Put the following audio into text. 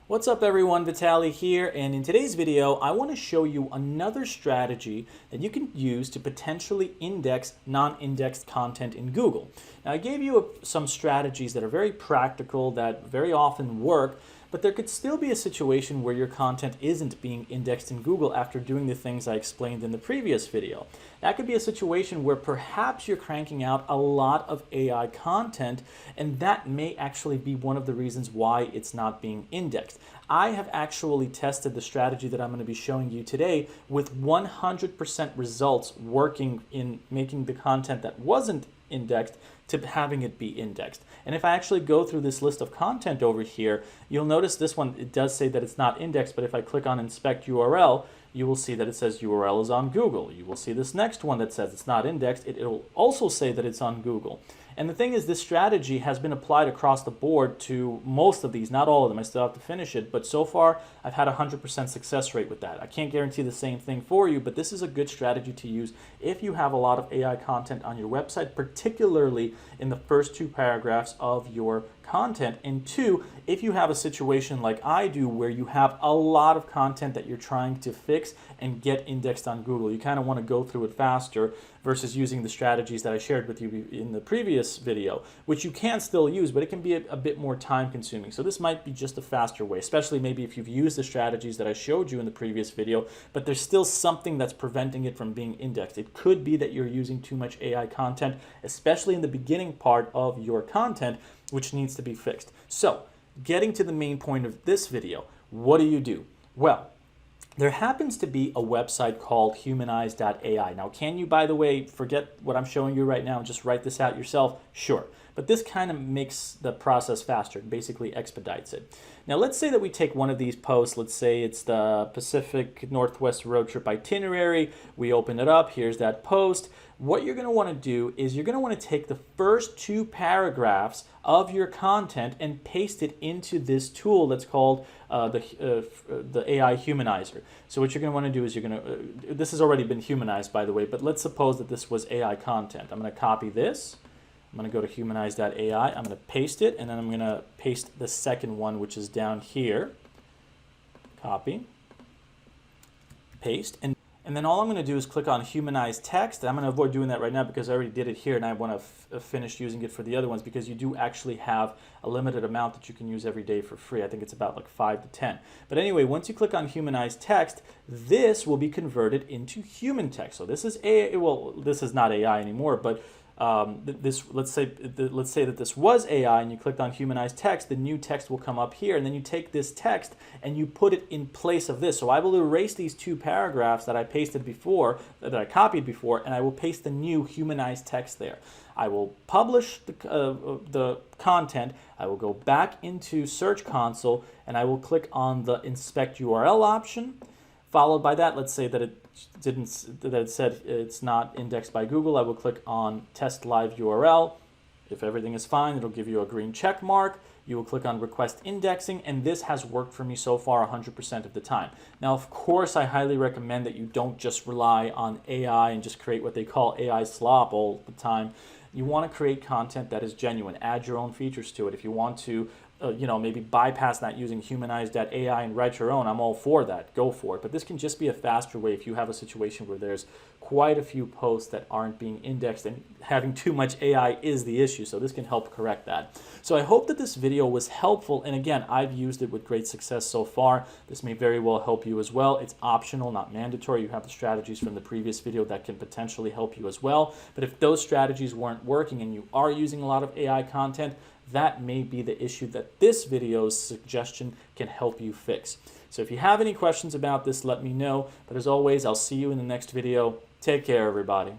What's up everyone, Vitaly here, and in today's video I want to show you another strategy that you can use to potentially index non-indexed content in Google. Now I gave you some strategies that are very practical, that very often work, but there could still be a situation where your content isn't being indexed in Google after doing the things I explained in the previous video. That could be a situation where perhaps you're cranking out a lot of AI content, and that may actually be one of the reasons why it's not being indexed. I have actually tested the strategy that I'm going to be showing you today with 100% results working in making the content that wasn't indexed to having it be indexed. And if I actually go through this list of content over here, you'll notice this one, it does say that it's not indexed, but if I click on inspect URL, you will see that it says URL is on Google. You will see this next one that says it's not indexed. It'll also say that it's on Google. And the thing is, this strategy has been applied across the board to most of these, not all of them. I still have to finish it, but so far I've had a 100% success rate with that. I can't guarantee the same thing for you, but this is a good strategy to use if you have a lot of AI content on your website, particularly in the first two paragraphs of your content. And two, if you have a situation like I do where you have a lot of content that you're trying to fix and get indexed on Google, you kind of want to go through it faster versus using the strategies that I shared with you in the previous video, which you can still use, but it can be a bit more time consuming. So this might be just a faster way, especially maybe if you've used the strategies that I showed you in the previous video, but there's still something that's preventing it from being indexed. It could be that you're using too much AI content, especially in the beginning part of your content, which needs to be fixed. So getting to the main point of this video, what do? Well, there happens to be a website called humanize.ai. Now, can you, by the way, forget what I'm showing you right now and just write this out yourself? Sure. But this kind of makes the process faster. It basically expedites it. Now, let's say that we take one of these posts. Let's say it's the Pacific Northwest road trip itinerary. We open it up. Here's that post. What you're going to want to do is you're going to want to take the first two paragraphs of your content and paste it into this tool that's called the AI Humanizer. So what you're going to want to do is you're going to, this has already been humanized, by the way, but let's suppose that this was AI content. I'm going to copy this. I'm going to go to humanize.ai. I'm going to paste it, and then I'm going to paste the second one, which is down here. Copy, paste, and then all I'm going to do is click on humanize text. I'm going to avoid doing that right now because I already did it here, and I want to finish using it for the other ones because you do actually have a limited amount that you can use every day for free. I think it's about like 5 to 10. But anyway, once you click on humanize text, this will be converted into human text. So this is AI. Well, this is not AI anymore, but let's say that this was AI and you clicked on humanize text, the new text will come up here, and then you take this text and you put it in place of this. So I will erase these two paragraphs that I pasted before, that I copied before, and I will paste the new humanized text there. I will publish the content. I will go back into Search Console and I will click on the inspect URL option. Followed by that, let's say that it said it's not indexed by Google. I will click on test live URL. If everything is fine, it'll give you a green check mark. You will click on request indexing, and this has worked for me so far 100% of the time. Now, of course, I highly recommend that you don't just rely on AI and just create what they call AI slop all the time. You want to create content that is genuine. Add your own features to it. If you want to maybe bypass that using humanize.ai and write your own, I'm all for that. Go for it. But this can just be a faster way if you have a situation where there's quite a few posts that aren't being indexed and having too much AI is the issue. So this can help correct that. So I hope that this video was helpful. And again, I've used it with great success so far. This may very well help you as well. It's optional, not mandatory. You have the strategies from the previous video that can potentially help you as well. But if those strategies weren't working and you are using a lot of AI content, that may be the issue that this video's suggestion can help you fix. So if you have any questions about this, let me know. But as always, I'll see you in the next video. Take care, everybody.